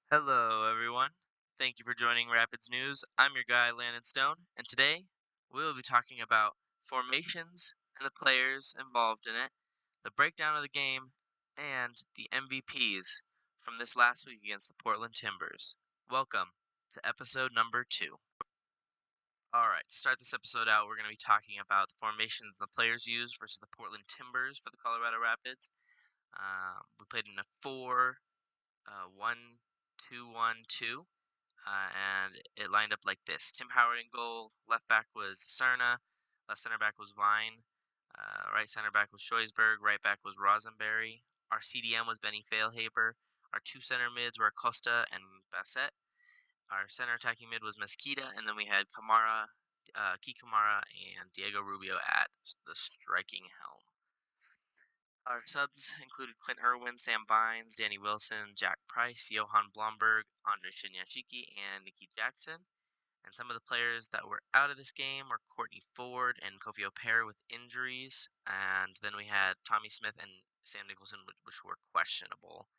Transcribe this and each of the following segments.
Hello, everyone. Thank you for joining Rapids News. I'm your guy, Landon Stone, and today we will be talking about formations and the players involved in it, the breakdown of the game, and the MVPs from this last week against the Portland Timbers. Welcome to episode number 2. All right, to start this episode out, we're going to be talking about the formations the players used versus the Portland Timbers for the Colorado Rapids. We played in a 4-1-2-1-2. And it lined up like this: Tim Howard in goal, left back was Cerna, left center back was Vine, right center back was Scheusberg, right back was Rosenberry. Our CDM was Benny Failhaber. Our two center mids were Acosta and Bassett. Our center attacking mid was Mesquita, and then we had Kikamara, and Diego Rubio at the striking helm. Our subs included Clint Irwin, Sam Vines, Danny Wilson, Jack Price, Johan Blomberg, Andre Shinyashiki, and Nikki Jackson. And some of the players that were out of this game were Courtney Ford and Kofi O'Para with injuries. And then we had Tommy Smith and Sam Nicholson, which were questionable,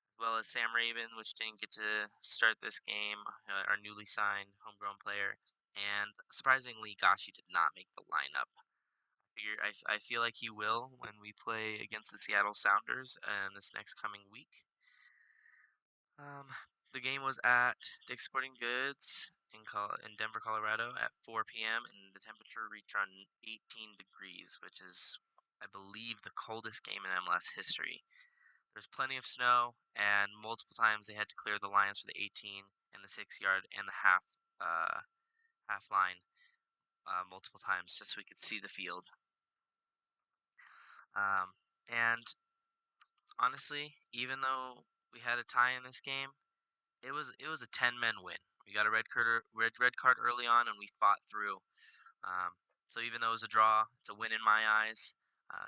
as well as Sam Rabin, which didn't get to start this game, our newly signed homegrown player. And surprisingly, Gashi did not make the lineup. I feel like he will when we play against the Seattle Sounders in this next coming week. The game was at Dick's Sporting Goods in Denver, Colorado at 4 p.m. and the temperature reached around 18 degrees, which is, I believe, the coldest game in MLS history. There's plenty of snow, and multiple times they had to clear the lines for the 18 and the 6 yard and the half line multiple times just so we could see the field. And honestly, even though we had a tie in this game, it was a 10-man win. We got a red card early on, and we fought through. So even though it was a draw, it's a win in my eyes.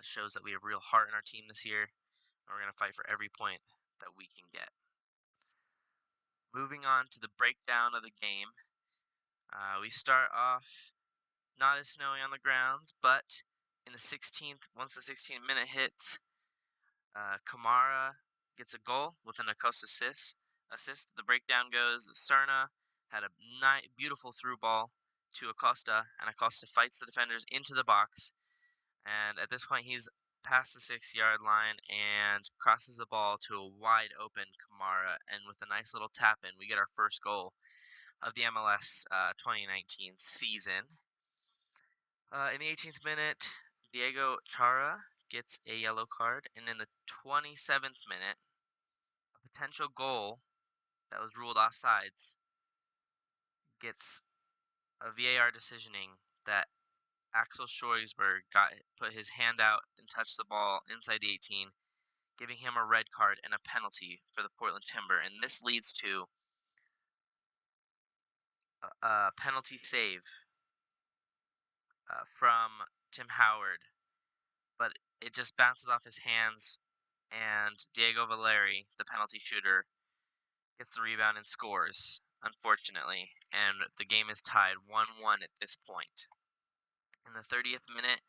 Shows that we have real heart in our team this year, and we're going to fight for every point that we can get. Moving on to the breakdown of the game, we start off not as snowy on the grounds, but in the 16th, once the 16th minute hits, Kamara gets a goal with an Acosta assist. The breakdown goes: Cerna had a beautiful through ball to Acosta, and Acosta fights the defenders into the box. And at this point, he's past the 6 yard line and crosses the ball to a wide open Kamara. And with a nice little tap in, we get our first goal of the MLS 2019 season. In the 18th minute, Diego Chara gets a yellow card, and in the 27th minute, a potential goal that was ruled offsides gets a VAR decisioning that Axel Scheusberg put his hand out and touched the ball inside the 18, giving him a red card and a penalty for the Portland Timber. And this leads to a penalty save from Tim Howard, but it just bounces off his hands, and Diego Valeri, the penalty shooter, gets the rebound and scores, unfortunately, and the game is tied 1-1 at this point. In the 30th minute,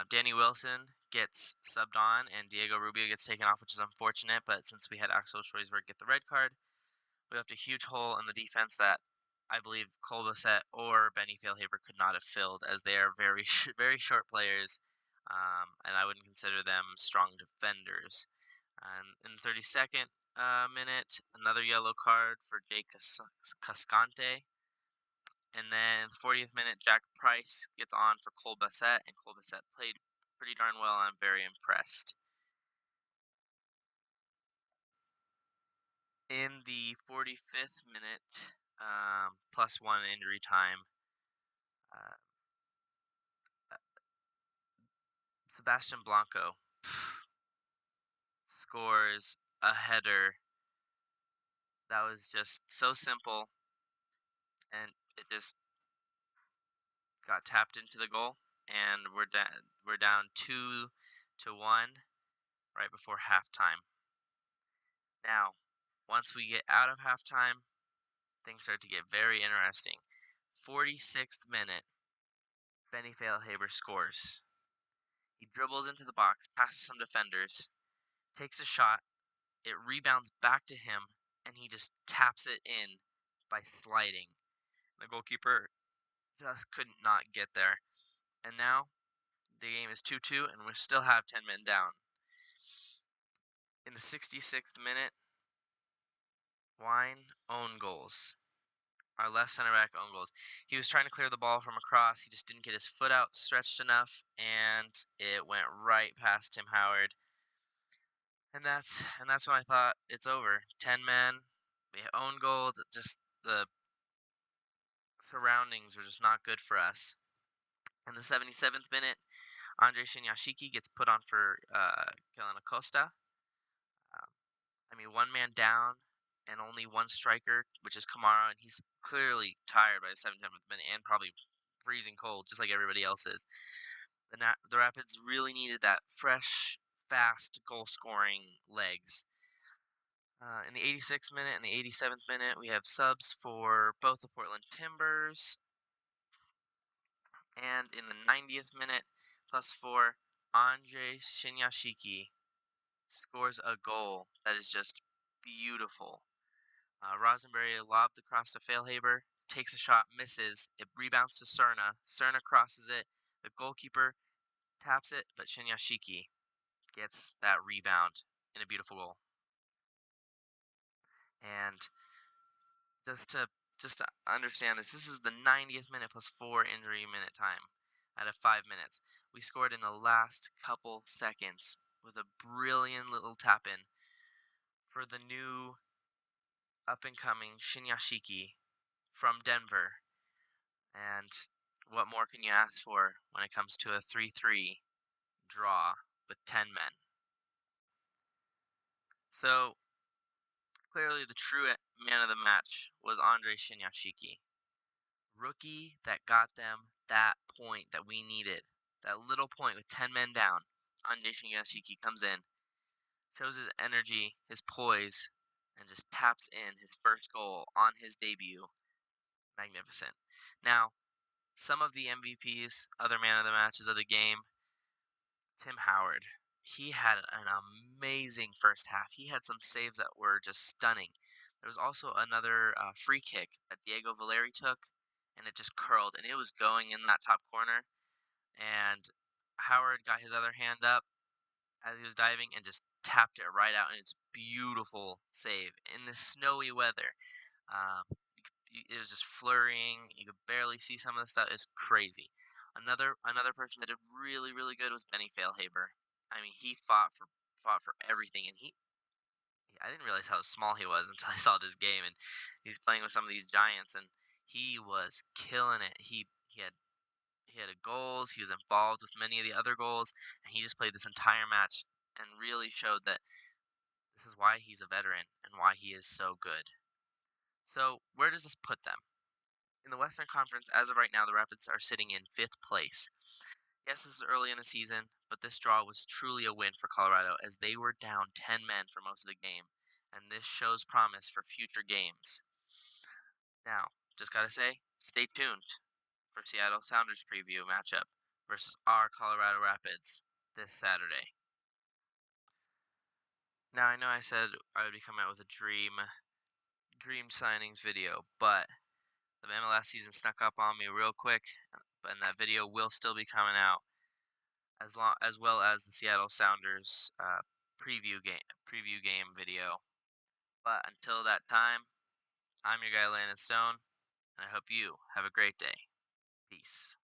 Danny Wilson gets subbed on, and Diego Rubio gets taken off, which is unfortunate, but since we had Axel Scheusberg get the red card, we left a huge hole in the defense that I believe Cole Bassett or Benny Failhaber could not have filled, as they are very, very short players, and I wouldn't consider them strong defenders. And in the 32nd minute, another yellow card for Jay Cascante. And then in the 40th minute, Jack Price gets on for Cole Bassett, and Cole Bassett played pretty darn well, and I'm very impressed. In the 45th minute, +1 injury time, uh, Sebastian Blanco scores a header that was just so simple, and it just got tapped into the goal, and we're down 2-1 right before halftime. Now, once we get out of halftime, things start to get very interesting. 46th minute, Benny Failhaber scores. He dribbles into the box, passes some defenders, takes a shot. It rebounds back to him, and he just taps it in by sliding. The goalkeeper just could not get there. And now the game is 2-2, and we still have 10 men down. In the 66th minute, Wine own goals. Our left center back own goals. He was trying to clear the ball from across. He just didn't get his foot out stretched enough, and it went right past Tim Howard. And that's when I thought it's over. 10 men, we own goals. Just the surroundings were just not good for us. In the 77th minute, Andre Shinyashiki gets put on for Kellen Acosta. I mean, one man down and only one striker, which is Kamara, and he's clearly tired by the 77th minute and probably freezing cold, just like everybody else is. The Rapids really needed that fresh, fast goal-scoring legs. In the 86th minute and the 87th minute, we have subs for both the Portland Timbers. And in the 90th minute, +4, Andre Shinyashiki scores a goal that is just beautiful. Rosenberry lobbed across to Failhaber, takes a shot, misses. It rebounds to Cerna. Cerna crosses it. The goalkeeper taps it, but Shinyashiki gets that rebound in a beautiful goal. And just to understand this is the 90th minute +4 injury minute time out of 5 minutes. We scored in the last couple seconds with a brilliant little tap in for the new up and coming Shinyashiki from Denver. And what more can you ask for when it comes to a 3-3 draw with 10 men? So clearly the true man of the match was Andre Shinyashiki. Rookie that got them that point that we needed. That little point with 10 men down. Andre Shinyashiki comes in, shows his energy, his poise, and just taps in his first goal on his debut. Magnificent. Now, some of the MVPs, other man of the matches of the game, Tim Howard. He had an amazing first half. He had some saves that were just stunning. There was also another free kick that Diego Valeri took, and it just curled, and it was going in that top corner. And Howard got his other hand up as he was diving and just tapped it right out, and it's beautiful save in this snowy weather. Um, it was just flurrying. You could barely see some of the stuff. It's crazy. Another person that did really good was Benny Failhaber. I mean, he fought for everything, and I didn't realize how small he was until I saw this game, and he's playing with some of these giants, and he was killing it. He had goals. He was involved with many of the other goals, and he just played this entire match and really showed that this is why he's a veteran and why he is so good. So where does this put them? In the Western Conference, as of right now, the Rapids are sitting in 5th place. Yes, this is early in the season, but this draw was truly a win for Colorado as they were down 10 men for most of the game, and this shows promise for future games. Now, just gotta say, stay tuned for Seattle Sounders preview matchup versus our Colorado Rapids this Saturday. Now, I know I said I would be coming out with a dream signings video, but the MLS season snuck up on me real quick, and that video will still be coming out, as well as the Seattle Sounders preview game video. But until that time, I'm your guy Landon Stone, and I hope you have a great day. Peace.